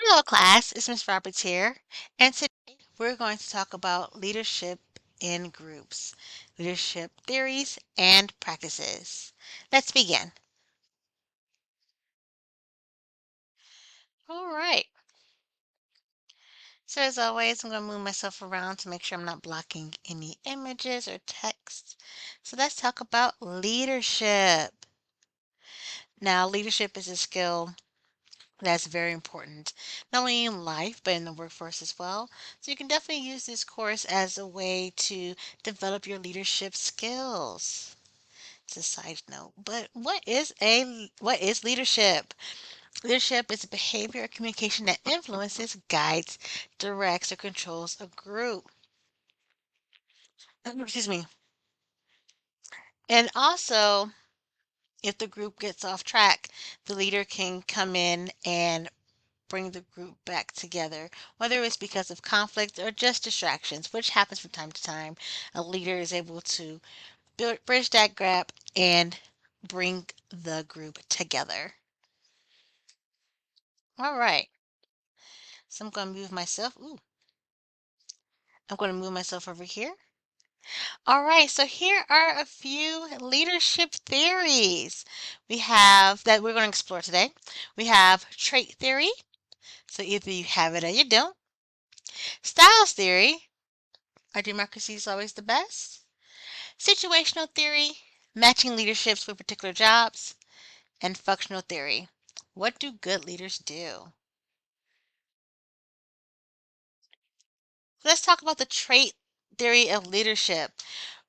Hello, class. It's Miss Roberts here, and today we're going to talk about leadership in groups, leadership theories, and practices. Let's begin. All right. So, as always, I'm going to move myself around to make sure I'm not blocking any images or text. So, let's talk about leadership. Now, leadership is a skill that's very important, not only in life, but in the workforce as well. So you can definitely use this course as a way to develop your leadership skills. It's a side note. But what is leadership? Leadership is a behavior or communication that influences, guides, directs, or controls a group. Excuse me. And also, if the group gets off track, the leader can come in and bring the group back together, whether it's because of conflict or just distractions, which happens from time to time. A leader is able to bridge that gap and bring the group together. All right. So I'm going to move myself. I'm going to move myself over here. All right. So here are a few leadership theories we have that we're going to explore today. We have trait theory. So either you have it or you don't. Styles theory. Our democracy is always the best. Situational theory, matching leaderships with particular jobs, and functional theory. What do good leaders do? Let's talk about the trait theory of leadership.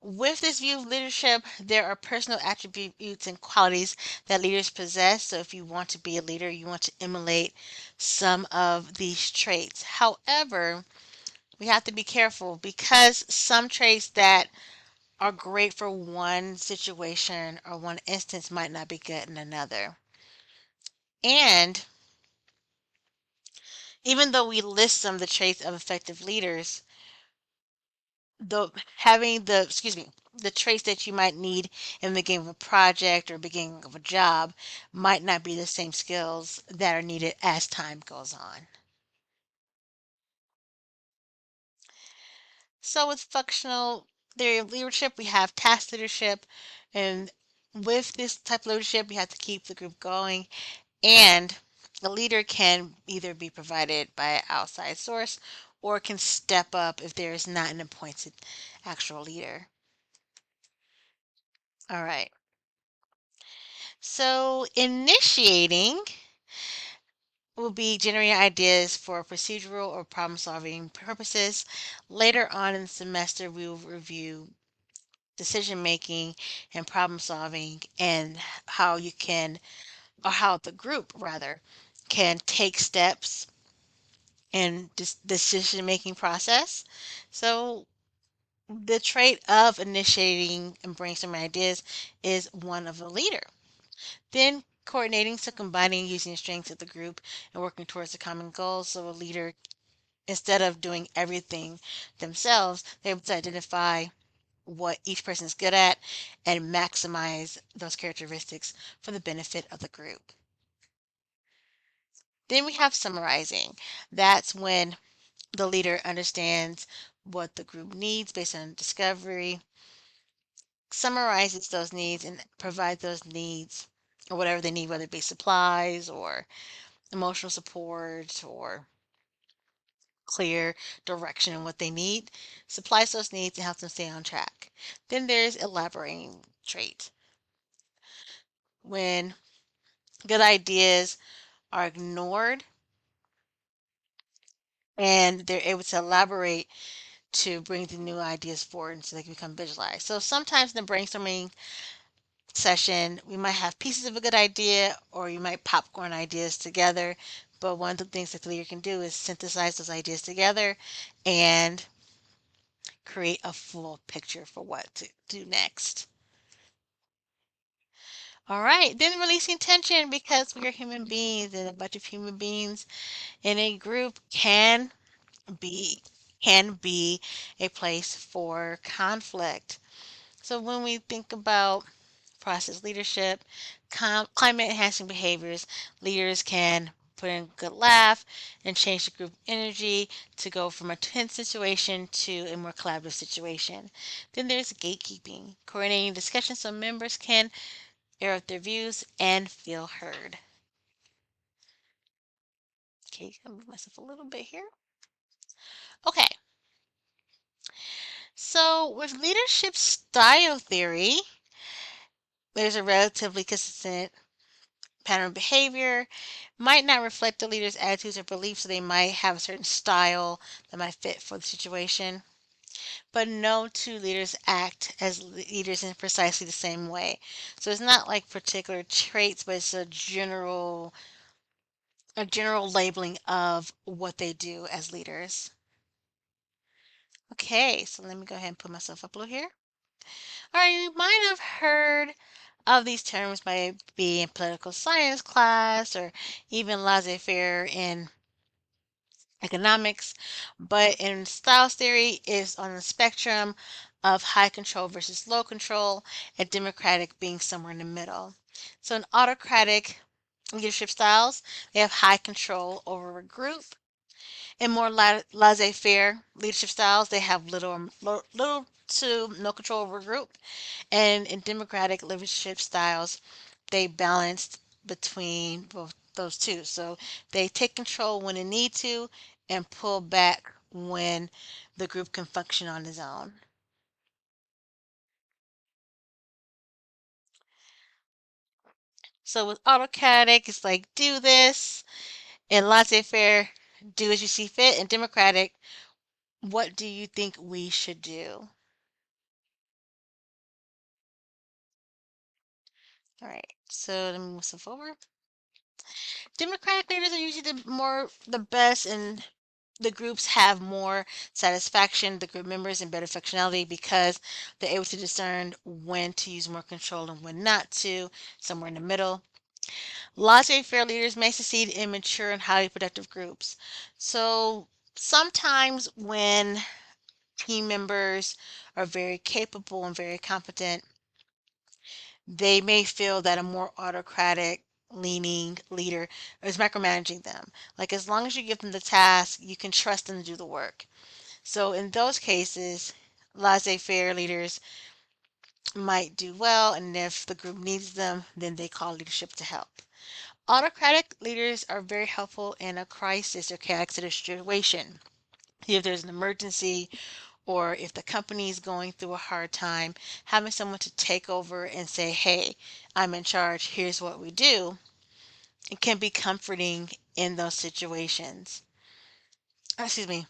With this view of leadership, there are personal attributes and qualities that leaders possess. So, if you want to be a leader, you want to emulate some of these traits. However, we have to be careful because some traits that are great for one situation or one instance might not be good in another. And even though we list some of the traits of effective leaders, the having the the traits that you might need in the beginning of a project or beginning of a job might not be the same skills that are needed as time goes on. So with functional theory of leadership, we have task leadership, and with this type of leadership, you have to keep the group going. And a leader can either be provided by an outside source or can step up if there is not an appointed actual leader. All right. So initiating will be generating ideas for procedural or problem solving purposes. Later on in the semester, we will review decision making and problem solving and how you can, or how the group rather, can take steps and decision making process. So the trait of initiating and brainstorming ideas is one of a leader. Then coordinating, so combining using the strengths of the group and working towards a common goal. So a leader, instead of doing everything themselves, they're able to identify what each person is good at and maximize those characteristics for the benefit of the group. Then we have summarizing. That's when the leader understands what the group needs based on discovery, summarizes those needs, and provides those needs or whatever they need, whether it be supplies or emotional support or clear direction in what they need, supplies those needs and helps them stay on track. Then there's elaborating trait. When good ideas are ignored and they're able to elaborate to bring the new ideas forward and so they can become visualized. So sometimes in the brainstorming session, we might have pieces of a good idea or you might popcorn ideas together. But one of the things that the leader can do is synthesize those ideas together and create a full picture for what to do next. All right, then releasing tension because we are human beings and a bunch of human beings in a group be be a place for conflict. So when we think about process leadership, climate enhancing behaviors, leaders can put in a good laugh, and change the group energy to go from a tense situation to a more collaborative situation. Then there's gatekeeping, coordinating discussions so members can air out their views and feel heard. Okay, I'll move myself a little bit here. Okay, so with leadership style theory, there's a relatively consistent pattern of behavior, might not reflect the leader's attitudes or beliefs, so they might have a certain style that might fit for the situation. But no two leaders act as leaders in precisely the same way. So it's not like particular traits, but it's a general labeling of what they do as leaders. Okay, so let me go ahead and put myself up a little here. All right, you might have heard of these terms maybe in political science class or even laissez-faire in economics, but in styles theory is on the spectrum of high control versus low control, and democratic being somewhere in the middle. So in autocratic leadership styles, they have high control over a group. In more laissez-faire leadership styles, they have little to no control over a group. And in democratic leadership styles, they balance between both those two. So they take control when they need to and pull back when the group can function on its own. So with autocratic, it's like do this, and laissez-faire, do as you see fit, and democratic, what do you think we should do? All right, so let me move stuff over. Democratic leaders are usually the best, and the groups have more satisfaction, the group members, and better functionality because they're able to discern when to use more control and when not to, somewhere in the middle. Laissez-faire leaders may succeed in mature and highly productive groups. So sometimes when team members are very capable and very competent, they may feel that a more autocratic leaning leader is micromanaging them. Like as long as you give them the task, you can trust them to do the work. So in those cases, laissez-faire leaders might do well, and if the group needs them, then they call leadership to help. Autocratic leaders are very helpful in a crisis or chaotic situation. If there's an emergency or if the company is going through a hard time, having someone to take over and say, hey, I'm in charge, here's what we do, it can be comforting in those situations. Excuse me.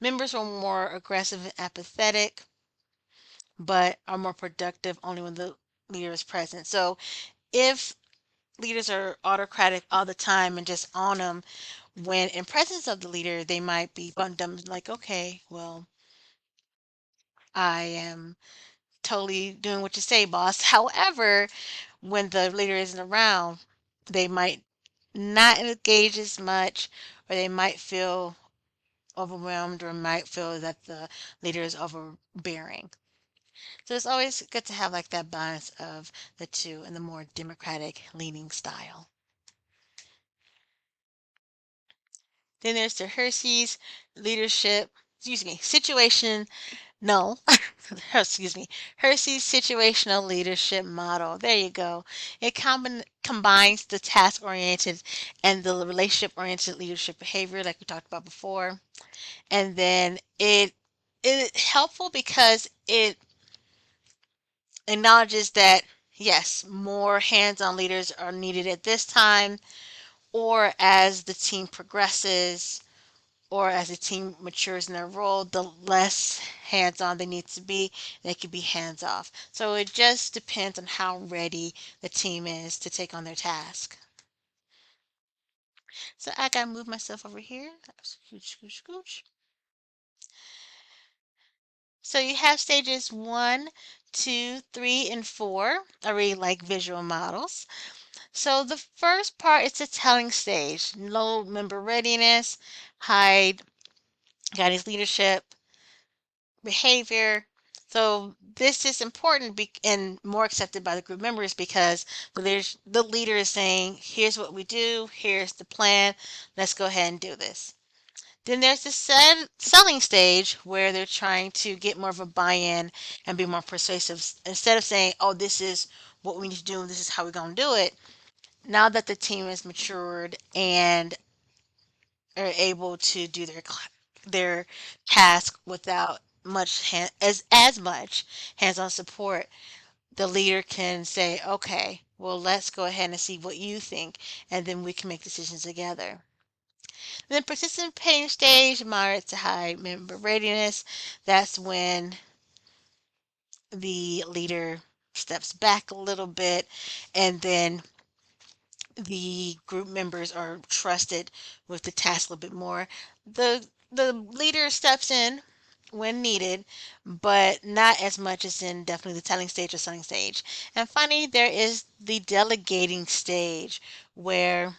Members are more aggressive and apathetic, but are more productive only when the leader is present. So if leaders are autocratic all the time and just on them, when in presence of the leader, they might be bummed them like, okay, well, I am totally doing what you say, boss. However, when the leader isn't around, they might not engage as much, or they might feel overwhelmed, or might feel that the leader is overbearing. So it's always good to have like that balance of the two and the more democratic leaning style. Then there's the Hersey's leadership, situation, no, excuse me, Hersey's situational leadership model. There you go. It combines the task oriented and the relationship oriented leadership behavior, like we talked about before. And then it helpful because it acknowledges that yes, more hands-on leaders are needed at this time, or as the team progresses, or as the team matures in their role, the less hands-on they need to be. They can be hands-off. So it just depends on how ready the team is to take on their task. So I gotta move myself over here. Scooch, scooch, scooch. So you have stages 1, 2, 3, and 4. I really like visual models. So the first part is the telling stage, low member readiness, high guidance leadership, behavior, So this is important and more accepted by the group members because the leader is saying, here's what we do, here's the plan, let's go ahead and do this. Then there's the selling stage where they're trying to get more of a buy-in and be more persuasive. Instead of saying, oh, this is what we need to do, this is how we're going to do it. Now that the team has matured and are able to do their task without as much hands-on support, the leader can say, okay, well, let's go ahead and see what you think, and then we can make decisions together. Then participating stage, moderate to high member readiness. That's when the leader steps back a little bit, and then the group members are trusted with the task a little bit more. The leader steps in when needed, but not as much as in definitely the telling stage or selling stage. And finally, there is the delegating stage where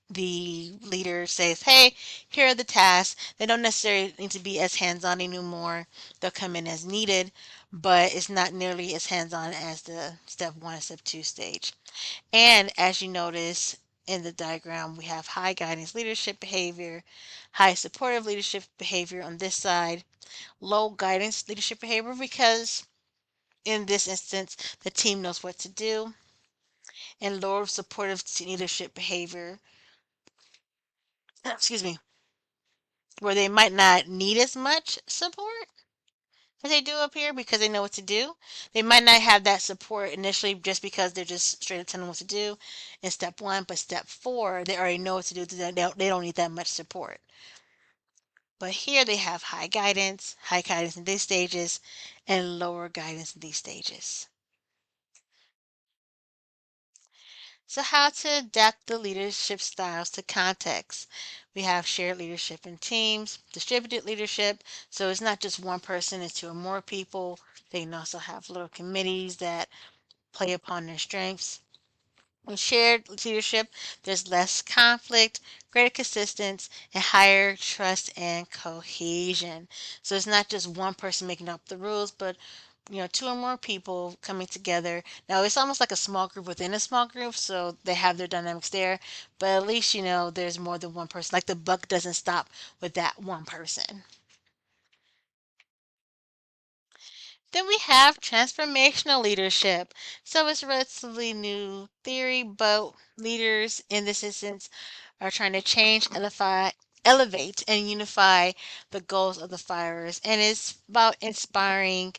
the leader says, hey, here are the tasks. They don't necessarily need to be as hands on anymore. They'll come in as needed, but it's not nearly as hands on as the step one and step two stage. And as you notice in the diagram, we have high guidance leadership behavior, high supportive leadership behavior on this side, low guidance leadership behavior because in this instance, the team knows what to do, and low supportive leadership behavior, excuse me, where they might not need as much support as they do up here because they know what to do. They might not have that support initially just because they're just straight up telling them what to do in step one, but step four, they already know what to do. They don't need that much support. But here they have high guidance in these stages, and lower guidance in these stages. So, how to adapt the leadership styles to context? We have shared leadership in teams, distributed leadership. So, it's not just one person, it's two or more people. They can also have little committees that play upon their strengths. In shared leadership, there's less conflict, greater consistency, and higher trust and cohesion. So it's not just one person making up the rules, but two or more people coming together. Now it's almost like a small group within a small group, so they have their dynamics there. But at least there's more than one person. Like the buck doesn't stop with that one person. Then we have transformational leadership. So it's a relatively new theory, but leaders in this instance are trying to change, elevate, and unify the goals of the fires. And it's about inspiring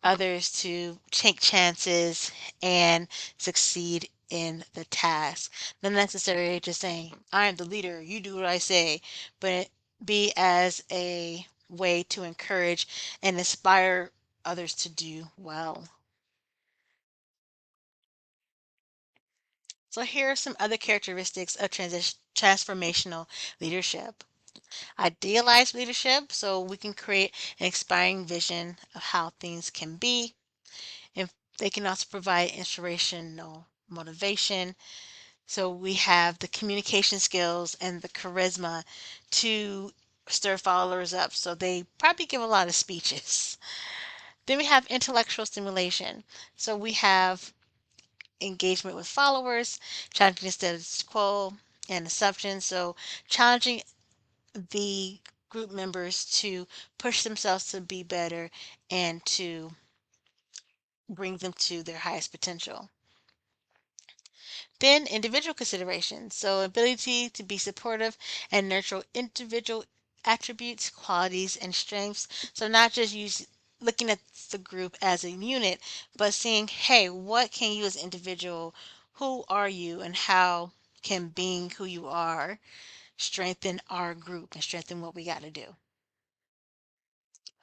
others to take chances and succeed in the task. Not necessarily just saying, I am the leader, you do what I say, but be as a way to encourage and inspire others to do well. So here are some other characteristics of transformational leadership. Idealized leadership, so we can create an inspiring vision of how things can be. And they can also provide inspirational motivation. So we have the communication skills and the charisma to stir followers up. So they probably give a lot of speeches. Then we have intellectual stimulation. So we have engagement with followers, challenging the status quo and assumptions. So challenging the group members to push themselves to be better and to bring them to their highest potential. Then individual considerations. So ability to be supportive and nurture individual attributes, qualities, and strengths. So not just looking at the group as a unit, but seeing, hey, what can you as an individual, who are you, and how can being who you are strengthen our group and strengthen what we got to do.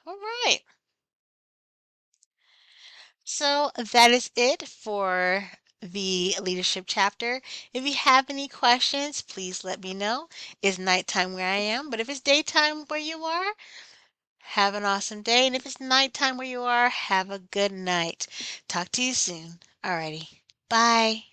All right. So that is it for the leadership chapter. If you have any questions, please let me know. It's nighttime where I am, but if it's daytime where you are, have an awesome day. And if it's nighttime where you are, have a good night. Talk to you soon. Alrighty. Bye.